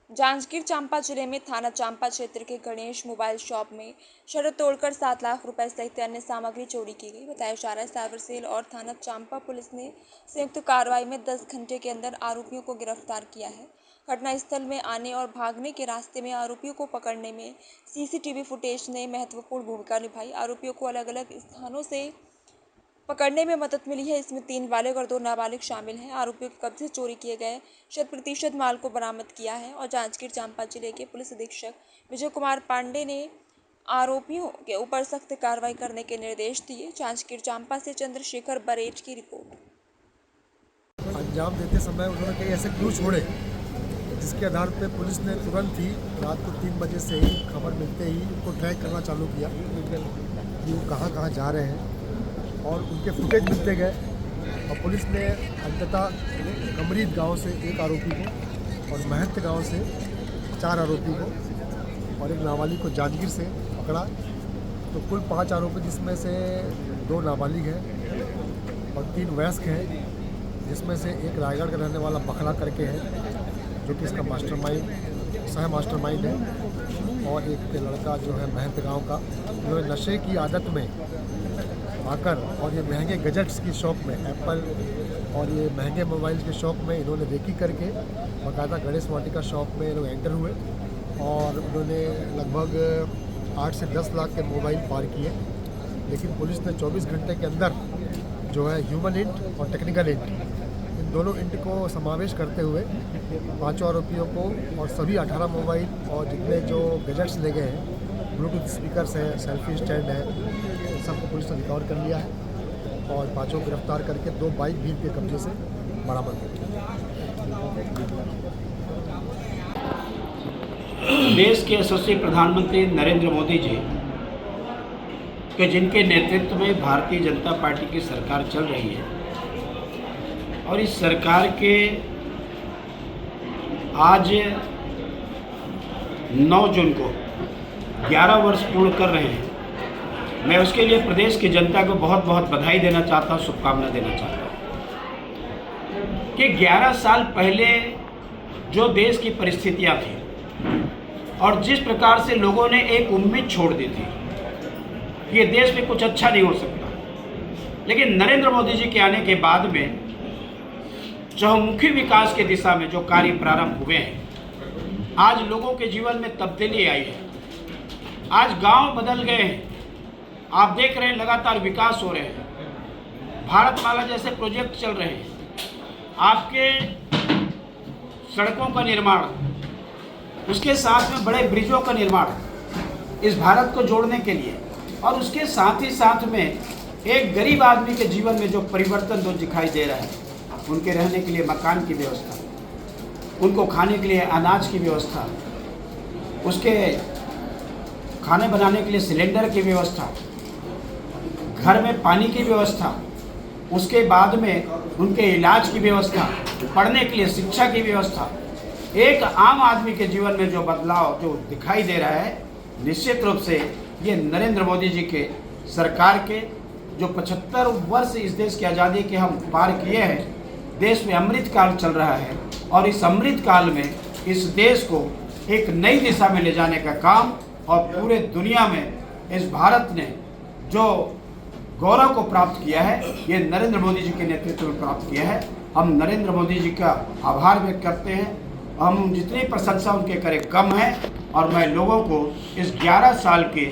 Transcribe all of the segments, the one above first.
जांजगीर चांपा जिले में थाना चांपा क्षेत्र के गणेश मोबाइल शॉप में शटर तोड़कर 7 लाख रुपए सहित अन्य सामग्री चोरी की गई। बताया जा रहा है साइबर सेल और थाना चांपा पुलिस ने संयुक्त कार्रवाई में 10 घंटे के अंदर आरोपियों को गिरफ्तार किया है। घटनास्थल में आने और भागने के रास्ते में आरोपियों को पकड़ने में सीसीटीवी फुटेज ने महत्वपूर्ण भूमिका निभाई। आरोपियों को अलग अलग स्थानों से पकड़ने में मदद मिली है। इसमें 3 बालिग और 2 नाबालिग शामिल हैं। आरोपियों के कब्जे से चोरी किए गए 100% माल को बरामद किया है और जांजगीर चांपा जिले के पुलिस अधीक्षक विजय कुमार पांडे ने आरोपियों के ऊपर सख्त कार्रवाई करने के निर्देश दिए। जांजगीर चांपा से चंद्रशेखर बरेट की रिपोर्ट। अंजाम देते समय उन्होंने कई ऐसे क्लू छोड़े जिसके आधार पर पुलिस ने तुरंत ही रात को 3 बजे से ही खबर मिलते ही उनको ट्रैक करना चालू किया कि वो कहाँ कहाँ जा रहे हैं और उनके फुटेज मिलते गए। और पुलिस ने अंततः कमरीद गांव से 1 आरोपी को और महंत गांव से 4 आरोपी को और 1 नाबालिग को जांजगीर से पकड़ा। तो कुल 5 आरोपी जिसमें से 2 नाबालिग हैं और 3 वयस्क हैं, जिसमें से 1 रायगढ़ का रहने वाला बखला करके है जो कि इसका सह मास्टरमाइंड है, और एक लड़का जो है महंत गांव का, जो नशे की आदत में आकर और ये महंगे गैजेट्स की शॉप में एप्पल और ये महंगे मोबाइल के शॉप में इन्होंने रेकी करके बाकायदा गणेश वाटिका शॉप में लोग एंटर हुए और उन्होंने लगभग 8 से 10 लाख के मोबाइल पार किए। लेकिन पुलिस ने 24 घंटे के अंदर जो है ह्यूमन इंट और टेक्निकल इंट, इन दोनों इंट को समावेश करते हुए 5 आरोपियों को और सभी 18 मोबाइल और जितने जो गैजेट्स ले गए हैं, ब्लूटूथ स्पीकर्स हैं, सेल्फी स्टैंड है, सबको पुलिस ने रिकवर कर लिया है और 5 को गिरफ्तार करके 2 बाइक भी इनके कब्जे से बरामद कर ली। देश के यशस्वी प्रधानमंत्री नरेंद्र मोदी जी के जिनके नेतृत्व में भारतीय जनता पार्टी की सरकार चल रही है और इस सरकार के आज 9 जून को 11 वर्ष पूर्ण कर रहे हैं। मैं उसके लिए प्रदेश की जनता को बहुत बहुत बधाई देना चाहता हूँ, शुभकामना देना चाहता हूँ कि 11 साल पहले जो देश की परिस्थितियाँ थी और जिस प्रकार से लोगों ने एक उम्मीद छोड़ दी थी कि ये देश में कुछ अच्छा नहीं हो सकता, लेकिन नरेंद्र मोदी जी के आने के बाद में चहुमुखी विकास के दिशा में जो कार्य प्रारंभ हुए हैं, आज लोगों के जीवन में तब्दीली आई है। आज गांव बदल गए हैं। आप देख रहे हैं लगातार विकास हो रहे हैं, भारतमाला जैसे प्रोजेक्ट चल रहे हैं, आपके सड़कों का निर्माण, उसके साथ में बड़े ब्रिजों का निर्माण इस भारत को जोड़ने के लिए, और उसके साथ ही साथ में एक गरीब आदमी के जीवन में जो परिवर्तन जो दिखाई दे रहा है, उनके रहने के लिए मकान की व्यवस्था, उनको खाने के लिए अनाज की व्यवस्था, उसके खाने बनाने के लिए सिलेंडर की व्यवस्था, घर में पानी की व्यवस्था, उसके बाद में उनके इलाज की व्यवस्था, पढ़ने के लिए शिक्षा की व्यवस्था, एक आम आदमी के जीवन में जो बदलाव जो दिखाई दे रहा है, निश्चित रूप से ये नरेंद्र मोदी जी के सरकार के जो 75 वर्ष इस देश की आज़ादी के हम पार किए हैं, देश में अमृत काल चल रहा है और इस अमृत काल में इस देश को एक नई दिशा में ले जाने का काम और पूरे दुनिया में इस भारत ने जो गौरव को प्राप्त किया है, ये नरेंद्र मोदी जी के नेतृत्व में प्राप्त किया है। हम नरेंद्र मोदी जी का आभार व्यक्त करते हैं। हम जितनी प्रशंसा उनके करें कम है, और मैं लोगों को इस 11 साल के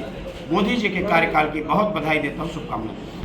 मोदी जी के कार्यकाल की बहुत बधाई देता हूँ, शुभकामनाएं।